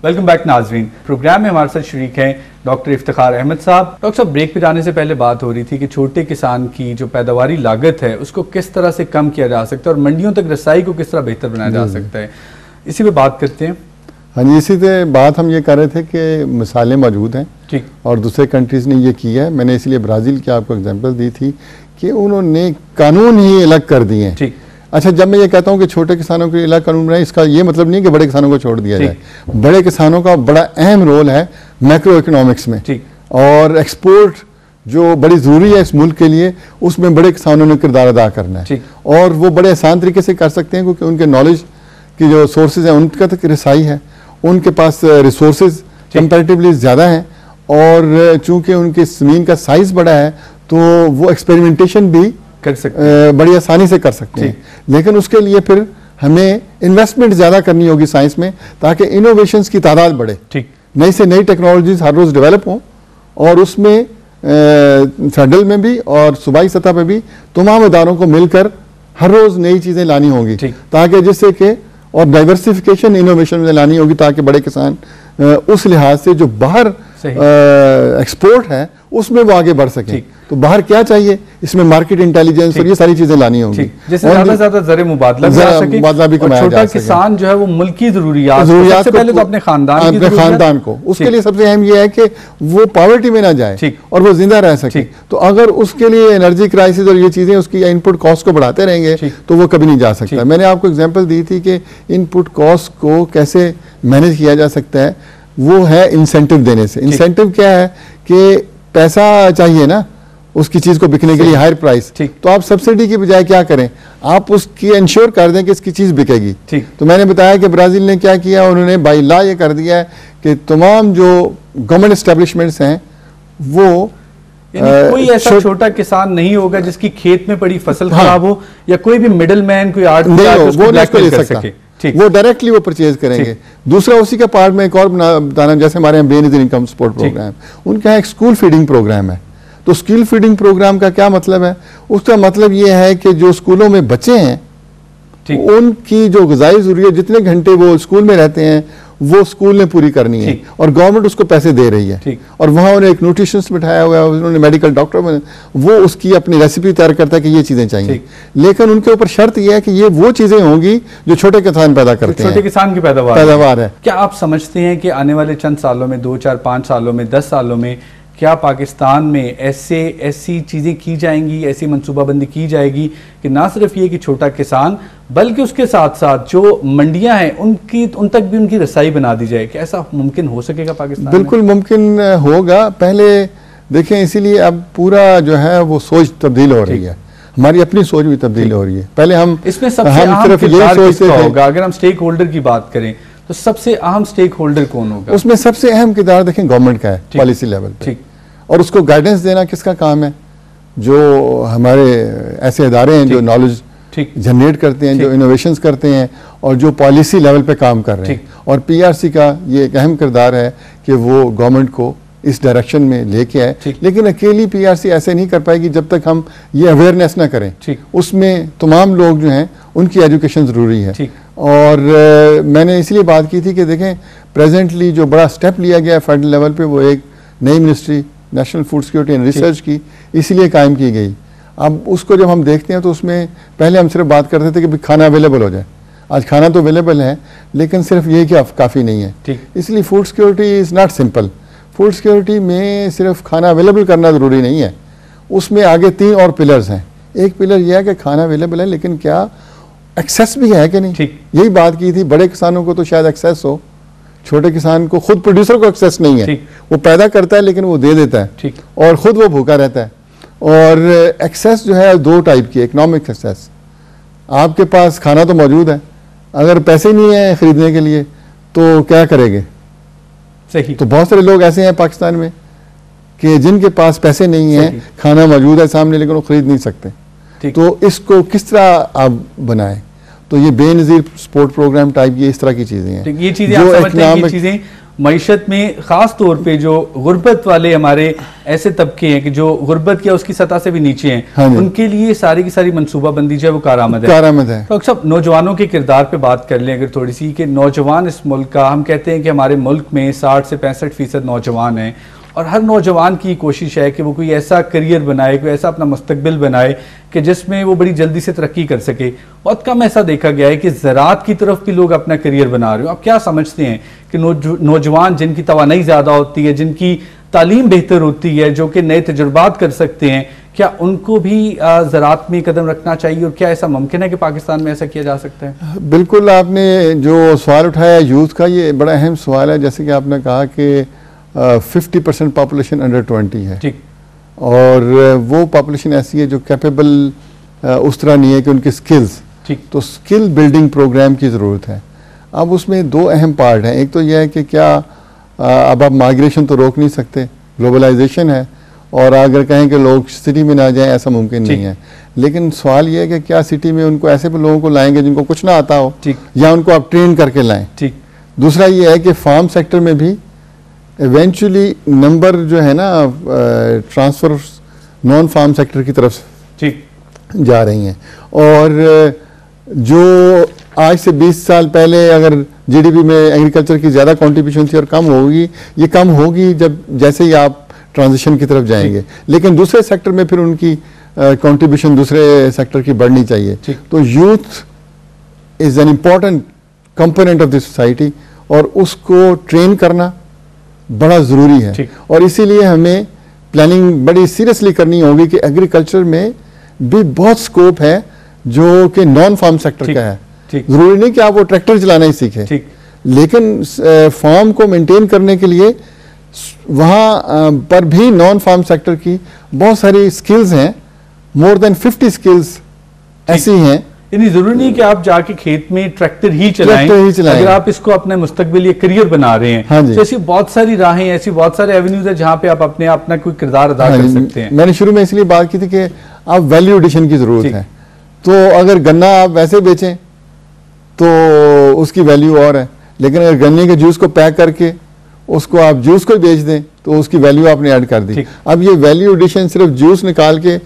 Welcome back नाजरीन। Programme में हमारे साथ शरीक हैं डॉक्टर इफ्तिखार अहमद साहब। डॉक्टर साहब, ब्रेक पे आने से पहले बात हो रही थी कि छोटे किसान की जो पैदावारी लागत है उसको किस तरह से कम किया जा सकता है और मंडियों तक रसाई को किस तरह बेहतर बनाया जा सकता है, इसी पे बात करते हैं। हाँ जी, इसी पे बात हम ये कर रहे थे कि मिसालें मौजूद हैं ठीक, और दूसरे कंट्रीज़ ने ये किया है। मैंने इसलिए ब्राज़ील की आपको एग्जांपल दी थी कि उन्होंने कानून ही अलग कर दिए हैं। ठीक, अच्छा, जब मैं ये कहता हूँ कि छोटे किसानों के लिए अलग कानून बनाए, इसका ये मतलब नहीं कि बड़े किसानों को छोड़ दिया जाए। बड़े किसानों का बड़ा अहम रोल है मैक्रो इकोनॉमिक्स में, और एक्सपोर्ट जो बड़ी ज़रूरी है इस मुल्क के लिए, उसमें बड़े किसानों ने किरदार अदा करना है। और वो बड़े आसान तरीके से कर सकते हैं क्योंकि उनके नॉलेज की जो सोर्सेज हैं उनका तक रसाई है, उनके पास रिसोर्सेज कंपैरेटिवली ज़्यादा हैं, और चूंकि उनकी ज़मीन का साइज़ बड़ा है तो वो एक्सपेरिमेंटेशन भी कर सकते हैं, बड़ी आसानी से कर सकते हैं। लेकिन उसके लिए फिर हमें इन्वेस्टमेंट ज़्यादा करनी होगी साइंस में, ताकि इनोवेशंस की तादाद बढ़े, नई से नई टेक्नोलॉजीज हर रोज़ डेवलप हों, और उसमें फेडरल में भी और सूबाई सतह पर भी तमाम इदारों को मिलकर हर रोज़ नई चीज़ें लानी होंगी, ताकि जिससे कि और डाइवर्सिफिकेशन इनोवेशन में लानी होगी, ताकि बड़े किसान उस लिहाज से जो बाहर एक्सपोर्ट है उसमें वो आगे बढ़ सके। तो बाहर क्या चाहिए, इसमें मार्केट इंटेलिजेंस और ये सारी चीजें लानी होंगी, जिससे ज्यादा से ज्यादा ज़र मुबादला भी कमाया जा सके। छोटा किसान जो है वो मुल्क की जरूरियात सबसे पहले तो अपने खानदान को, उसके लिए सबसे अहम ये है कि वो पॉवर्टी में ना जाए और वो जिंदा रह सके। तो अगर उसके लिए एनर्जी क्राइसिस और ये चीजें उसकी इनपुट कॉस्ट को बढ़ाते रहेंगे तो वो कभी नहीं जा सकता। मैंने आपको एग्जाम्पल दी थी कि इनपुट कॉस्ट को कैसे मैनेज किया जा सकता है, वो है इंसेंटिव देने से। इंसेंटिव क्या है कि पैसा चाहिए ना उसकी चीज को बिकने के लिए, हायर प्राइस, तो आप सब्सिडी की बजाय क्या करें, आप उसकी इंश्योर कर दें कि इसकी चीज बिकेगी। तो मैंने बताया कि ब्राजील ने क्या किया, उन्होंने बाई लॉ ये कर दिया है कि तमाम जो गवर्नमेंट एस्टेब्लिशमेंट्स हैं वो कोई ऐसा छोटा किसान नहीं होगा जिसकी खेत में पड़ी फसल खराब हो या कोई भी मिडल मैन कोई आर्ट वो नहीं ले सकता, वो डायरेक्टली वो परचेज करेंगे। दूसरा उसी का पार्ट में एक और बताना, जैसे हमारे यहाँ बेनजीर इनकम सपोर्ट प्रोग्राम, उनके यहाँ एक स्कूल फीडिंग प्रोग्राम है। तो स्कूल फीडिंग प्रोग्राम का क्या मतलब है, उसका मतलब ये है कि जो स्कूलों में बच्चे हैं उनकी जो ग़िज़ाई ज़रूरियत, जितने घंटे वो स्कूल में रहते हैं वो स्कूल ने पूरी करनी है, और गवर्नमेंट उसको पैसे दे रही है। और वहाँ उन्हें एक न्यूट्रिशनिस्ट बिठाया हुआ है, उन्होंने मेडिकल डॉक्टर में, वो उसकी अपनी रेसिपी तैयार करता है कि ये चीज़ें चाहिए। लेकिन उनके ऊपर शर्त यह है कि ये वो चीज़ें होंगी जो छोटे किसान पैदा करते हैं, छोटे किसान की पैदावार है। क्या आप समझते हैं कि आने वाले चंद सालों में, 2, 4, 5 सालों में, 10 सालों में क्या पाकिस्तान में ऐसी चीज़ें की जाएंगी, ऐसी मनसूबाबंदी की जाएगी कि ना सिर्फ ये कि छोटा किसान बल्कि उसके साथ साथ जो मंडियां हैं उन तक भी उनकी रसाई बना दी जाए? क्या ऐसा मुमकिन हो सकेगा पाकिस्तान में? बिल्कुल मुमकिन होगा। पहले देखें, इसीलिए अब पूरा जो है वो सोच तब्दील हो रही है, हमारी अपनी सोच भी तब्दील हो रही है। पहले हम इसमें सबसे अहम किरदार किसका होगा? अगर हम स्टेक होल्डर की बात करें तो सबसे अहम स्टेक होल्डर कौन होगा? उसमें सबसे अहम किरदार देखें गवर्नमेंट का है, पॉलिसी लेवल पे, और उसको गाइडेंस देना किसका काम है? जो हमारे ऐसे इदारे हैं जो नॉलेज जनरेट करते हैं, जो इनोवेशंस करते हैं और जो पॉलिसी लेवल पे काम कर रहे हैं। और पीआरसी का ये एक अहम किरदार है कि वो गवर्नमेंट को इस डायरेक्शन में लेके आए। लेकिन अकेली पीआरसी ऐसे नहीं कर पाएगी जब तक हम ये अवेयरनेस ना करें। उसमें तमाम लोग जो हैं उनकी एजुकेशन ज़रूरी है। और मैंने इसलिए बात की थी कि देखें, प्रेजेंटली जो बड़ा स्टेप लिया गया है फेडरल लेवल पे, वो एक नई ministry national food security and research की इसलिए कायम की गई। अब उसको जब हम देखते हैं तो उसमें पहले हम सिर्फ बात करते थे कि खाना अवेलेबल हो जाए। आज खाना तो अवेलेबल है, लेकिन सिर्फ ये क्या काफ़ी नहीं है। इसलिए food security is not simple. Food security में सिर्फ खाना अवेलेबल करना ज़रूरी नहीं है, उसमें आगे 3 और पिलर्स हैं। एक पिलर यह है कि खाना अवेलेबल है, लेकिन क्या एक्सेस भी है कि नहीं। यही बात की थी, बड़े किसानों को तो शायद एक्सेस हो, छोटे किसान को, खुद प्रोड्यूसर को एक्सेस नहीं है। वो पैदा करता है लेकिन वो दे देता है, और खुद वो भूखा रहता है। और एक्सेस जो है 2 टाइप की, इकोनॉमिक एक्सेस, आपके पास खाना तो मौजूद है, अगर पैसे नहीं है खरीदने के लिए तो क्या करेंगे? सही। तो बहुत सारे लोग ऐसे हैं पाकिस्तान में कि जिनके पास पैसे नहीं है, खाना मौजूद है सामने लेकिन वो खरीद नहीं सकते। तो इसको किस तरह आप बनाएं? तो ये बेनज़ीर स्पोर्ट प्रोग्राम टाइप, ये इस तरह की चीजें हैं। ये चीजें मईशत में ख़ास तौर पे जो गुर्बत वाले हमारे ऐसे तबके हैं कि जो गुर्बत या उसकी सतह से भी नीचे हैं, हाँ, उनके लिए सारी की सारी मनसूबाबंदी जो है वो कारआमद है। तो अक्सर नौजवानों के किरदार पे बात कर लें अगर थोड़ी सी, कि नौजवान इस मुल्क का, हम कहते हैं कि हमारे मुल्क में 60 से 65% नौजवान हैं और हर नौजवान की कोशिश है कि वो कोई ऐसा करियर बनाए, कोई ऐसा अपना मुस्तकबिल बनाए कि जिसमें वो बड़ी जल्दी से तरक्की कर सके। बहुत कम ऐसा देखा गया है कि ज़राअत की तरफ भी लोग अपना करियर बना रहे हो। आप क्या समझते हैं कि नौजवान जिनकी तवानाई ज़्यादा होती है, जिनकी तालीम बेहतर होती है, जो कि नए तजुर्बात कर सकते हैं, क्या उनको भी ज़राअत में कदम रखना चाहिए और क्या ऐसा मुमकिन है कि पाकिस्तान में ऐसा किया जा सकता है? बिल्कुल, आपने जो सवाल उठाया यूथ का, ये बड़ा अहम सवाल है। जैसे कि आपने कहा कि 50% पॉपुलेशन अंडर 20 है, ठीक, और वो पॉपुलेशन ऐसी है जो कैपेबल उस तरह नहीं है कि उनके स्किल्स, ठीक, तो स्किल बिल्डिंग प्रोग्राम की ज़रूरत है। अब उसमें दो अहम पार्ट हैं। एक तो यह है कि क्या अब आप माइग्रेशन तो रोक नहीं सकते, ग्लोबलाइजेशन है, और अगर कहें कि लोग सिटी में ना जाएं ऐसा मुमकिन नहीं है। लेकिन सवाल यह है कि क्या सिटी में उनको ऐसे भी लोगों को लाएंगे जिनको कुछ ना आता हो, या उनको आप ट्रेन करके लाएं। ठीक। दूसरा ये है कि फार्म सेक्टर में भी इवेंचुअली नंबर जो है ना ट्रांसफर नॉन फार्म सेक्टर की तरफ ठीक जा रही हैं, और जो आज से 20 साल पहले अगर जीडीपी में एग्रीकल्चर की ज़्यादा कंट्रीब्यूशन थी और कम होगी, ये कम होगी जब जैसे ही आप ट्रांजिशन की तरफ जाएंगे। लेकिन दूसरे सेक्टर में फिर उनकी कंट्रीब्यूशन दूसरे सेक्टर की बढ़नी चाहिए। तो youth is an important component of the society, और उसको ट्रेन करना बड़ा ज़रूरी है। और इसीलिए हमें प्लानिंग बड़ी सीरियसली करनी होगी कि एग्रीकल्चर में भी बहुत स्कोप है जो कि नॉन फार्म सेक्टर का है। ज़रूरी नहीं कि आप वो ट्रैक्टर चलाना ही सीखें, लेकिन फार्म को मेंटेन करने के लिए वहाँ पर भी नॉन फार्म सेक्टर की बहुत सारी स्किल्स हैं। मोर देन 50 स्किल्स ऐसी हैं। यानी जरूरी नहीं कि आप जाके खेत में ट्रैक्टर ही चलाएं। अगर आप इसको अपने मुस्तकबिल या करियर बना रहे हैं, हाँ तो ऐसी बहुत सारी राहें, ऐसी बहुत सारे एवेन्यूज है जहाँ पे आप अपना कोई किरदार अदा कर सकते हैं। मैंने शुरू में इसलिए बात की थी कि आप वैल्यू एडिशन की जरूरत है। तो अगर गन्ना आप वैसे बेचें तो उसकी वैल्यू और है, लेकिन अगर गन्ने के जूस को पैक करके उसको आप जूस को बेच दें तो उसकी वैल्यू आपने ऐड कर दी। अब ये वैल्यू एडिशन सिर्फ जूस निकाल के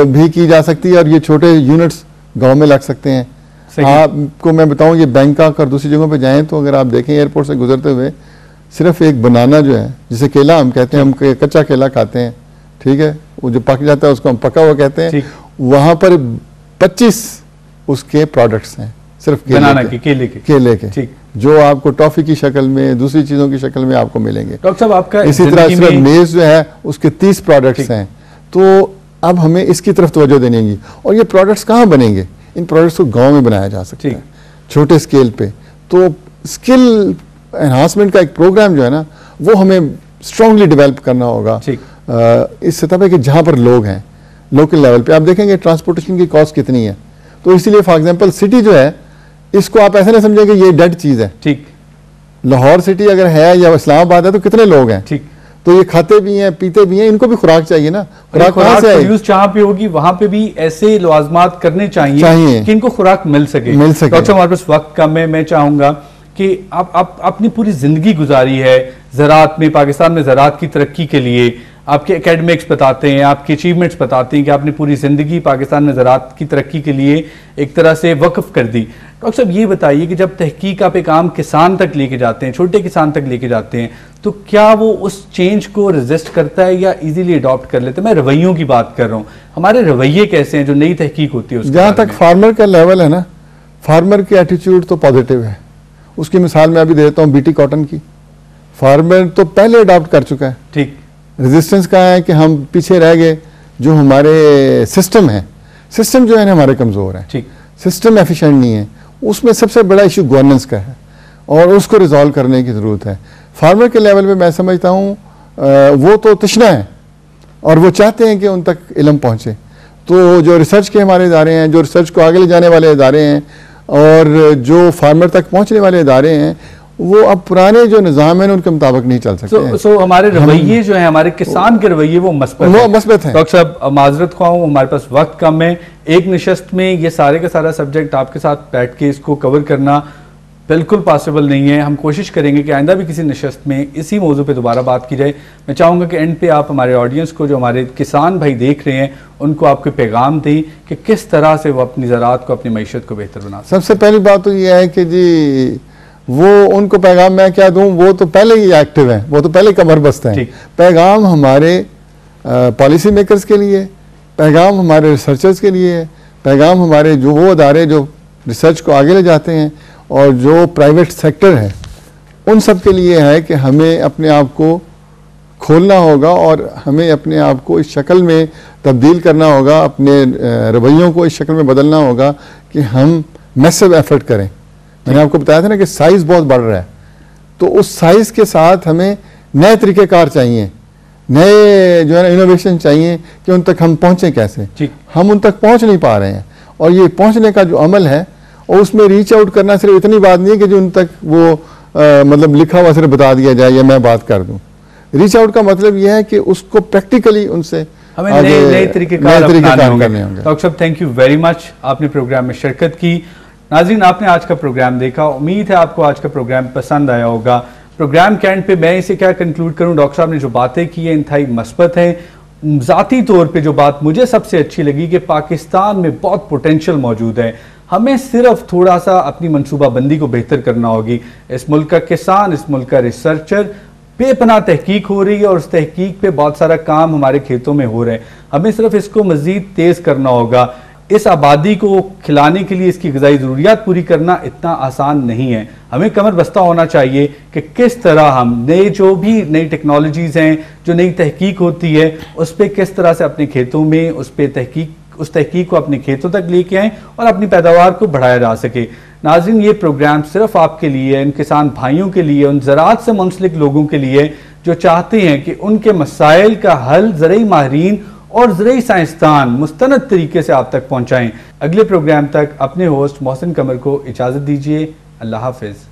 भी की जा सकती है, और ये छोटे यूनिट्स गांव में लग सकते हैं। आपको मैं बताऊं, ये बैंकॉक और दूसरी जगहों पे जाएं तो अगर आप देखें एयरपोर्ट से गुजरते हुए, सिर्फ एक बनाना जो है जिसे केला हम कहते हैं, हम कच्चा केला खाते हैं, ठीक है, वो जो पक जाता है उसको हम पका हुआ कहते हैं, वहां पर 25 उसके प्रोडक्ट्स हैं सिर्फ बनाना के, केले के, जो आपको टॉफी की शक्ल में, दूसरी चीजों की शक्ल में आपको मिलेंगे। डॉक्टर साहब, आपका इसी तरह सिर्फ मेज जो है उसके 30 प्रोडक्ट्स हैं। तो अब हमें इसकी तरफ तवज्जो देनी होगी। और ये प्रोडक्ट्स कहाँ बनेंगे? इन प्रोडक्ट्स को गांव में बनाया जा सकता है, छोटे स्केल पे। तो स्किल एनहांसमेंट का एक प्रोग्राम जो है ना, वो हमें स्ट्रांगली डेवलप करना होगा इस सतह पे कि जहाँ पर लोग हैं, लोकल लेवल पे। आप देखेंगे ट्रांसपोर्टेशन की कॉस्ट कितनी है। तो इसीलिए फॉर एग्जाम्पल सिटी जो है, इसको आप ऐसे ना समझें कि ये डेड चीज़ है। ठीक, लाहौर सिटी अगर है या इस्लामाबाद है तो कितने लोग हैं, ठीक, तो ये खाते भी हैं, पीते भी हैं, इनको भी खुराक चाहिए ना। खुराक जहाँ पे होगी वहां पे भी ऐसे लवाजमात करने चाहिए कि इनको खुराक मिल सके। डॉक्टर, हमारे पास वक्त कम है, मैं चाहूंगा कि आप अपनी पूरी जिंदगी गुजारी है ज़राअत में, पाकिस्तान में ज़राअत की तरक्की के लिए। आपके एकेडमिक्स बताते हैं, आपके अचीवमेंट्स बताते हैं कि आपने पूरी ज़िंदगी पाकिस्तान में ज़राअत की तरक्की के लिए एक तरह से वक्फ कर दी। डॉक्टर साहब, ये बताइए कि जब तहकीक आप एक आम किसान तक लेके जाते हैं, छोटे किसान तक लेके जाते हैं, तो क्या वो उस चेंज को रेजिस्ट करता है या इजीली अडॉप्ट कर लेते हैं? मैं रवैयों की बात कर रहा हूँ। हमारे रवैये कैसे हैं जो नई तहकीक होती है? जहाँ तक फार्मर का लेवल है ना, फार्मर की एटीट्यूड तो पॉजिटिव है। उसकी मिसाल मैं अभी देता हूँ बीटी कॉटन की। फार्मर तो पहले अडॉप्ट कर चुका है। ठीक, रेजिस्टेंस कहाँ है कि हम पीछे रह गए। जो हमारे सिस्टम है, सिस्टम जो है ना हमारे कमज़ोर है, ठीक, सिस्टम एफिशिएंट नहीं है। उसमें सबसे बड़ा इशू गवर्नेंस का है और उसको रिजॉल्व करने की ज़रूरत है। फार्मर के लेवल पे मैं समझता हूँ वो तो तशना है और वो चाहते हैं कि उन तक इल्म पहुँचे। तो जो रिसर्च के हमारे इदारे हैं, जो रिसर्च को आगे ले जाने वाले इदारे हैं और जो फार्मर तक पहुँचने वाले इदारे हैं, वो अब पुराने जो निज़ाम है उनके मुताबिक नहीं चल सकते। सो हमारे रवैये जो है, हमारे किसान के रवैये वो मस्बत है। डॉक्टर साहब, माजरत ख्वाह हूँ, हमारे पास वक्त कम है। एक नशस्त में ये सारे का सारा सब्जेक्ट आपके साथ बैठ के इसको कवर करना बिल्कुल पॉसिबल नहीं है। हम कोशिश करेंगे कि आइंदा भी किसी नशस्त में इसी मौजू पे दोबारा बात की जाए। मैं चाहूँगा कि एंड पे आप हमारे ऑडियंस को, जो हमारे किसान भाई देख रहे हैं, उनको आपके पैगाम दें कि किस तरह से वो अपनी ज़राअत को, अपनी मईशत को बेहतर बना। सबसे पहली बात तो ये है कि जी वो उनको पैगाम मैं क्या दूँ, वो तो पहले ही एक्टिव हैं, वो तो पहले कमर बस्त हैं। पैगाम हमारे पॉलिसी मेकर्स के लिए, पैगाम हमारे रिसर्चर्स के लिए, पैगाम हमारे जो वो अदारे जो रिसर्च को आगे ले जाते हैं और जो प्राइवेट सेक्टर है, उन सब के लिए है कि हमें अपने आप को खोलना होगा और हमें अपने आप को इस शक्ल में तब्दील करना होगा, अपने रवैयों को इस शक्ल में बदलना होगा कि हम मैसिव एफर्ट करें। मैंने आपको बताया था ना कि साइज़ बहुत बढ़ रहा है, तो उस साइज़ के साथ हमें नए तरीक़ेकार चाहिए, नए जो है ना इनोवेशन चाहिए कि उन तक हम पहुँचें कैसे। हम उन तक पहुँच नहीं पा रहे हैं, और ये पहुँचने का जो अमल है और उसमें रीच आउट करना सिर्फ इतनी बात नहीं है कि जो उन तक वो मतलब लिखा हुआ सिर्फ बता दिया जाए या मैं बात कर दूं। रीच आउट का मतलब यह है कि उसको प्रैक्टिकली उनसे हमें नए तरीके करने होंगे। डॉक्टर साहब, थैंक यू वेरी मच, आपने प्रोग्राम में शिरकत की। नाज़रीन, आपने आज का प्रोग्राम देखा, उम्मीद है आपको आज का प्रोग्राम पसंद आया होगा। प्रोग्राम के एंड पे मैं इसे क्या कंक्लूड करूँ, डॉक्टर साहब ने जो बातें की है इंतहाई मस्बत है। ज़ाती तौर पे जो बात मुझे सबसे अच्छी लगी कि पाकिस्तान में बहुत पोटेंशियल मौजूद है, हमें सिर्फ थोड़ा सा अपनी मनसूबाबंदी को बेहतर करना होगी। इस मुल्क का किसान, इस मुल्क का रिसर्चर, बेपनाह तहकीक हो रही है और उस तहकीक पे बहुत सारा काम हमारे खेतों में हो रहा है। हमें सिर्फ इसको मज़ीद तेज़ करना होगा। इस आबादी को खिलाने के लिए इसकी ग़िज़ाई ज़रूरियात पूरी करना इतना आसान नहीं है। हमें कमर बस्ता होना चाहिए कि किस तरह हम नए जो भी नई टेक्नोलॉजीज़ हैं, जो नई तहकीक होती है, उस पर किस तरह से अपने खेतों में उस तहकीक को अपने खेतों तक लेके आएँ और अपनी पैदावार को बढ़ाया जा सके। नाज़रीन, ये प्रोग्राम सिर्फ आपके लिए, इन किसान भाइयों के लिए, उन ज़राअत से मुंसलिक लोगों के लिए जो चाहते हैं कि उनके मसाइल का हल ज़रई माहिरीन और ज़रई साइंसदान मुस्तनद तरीके से आप तक पहुँचाएँ। अगले प्रोग्राम तक अपने होस्ट मोहसिन कमर को इजाज़त दीजिए। अल्लाह हाफ़िज़।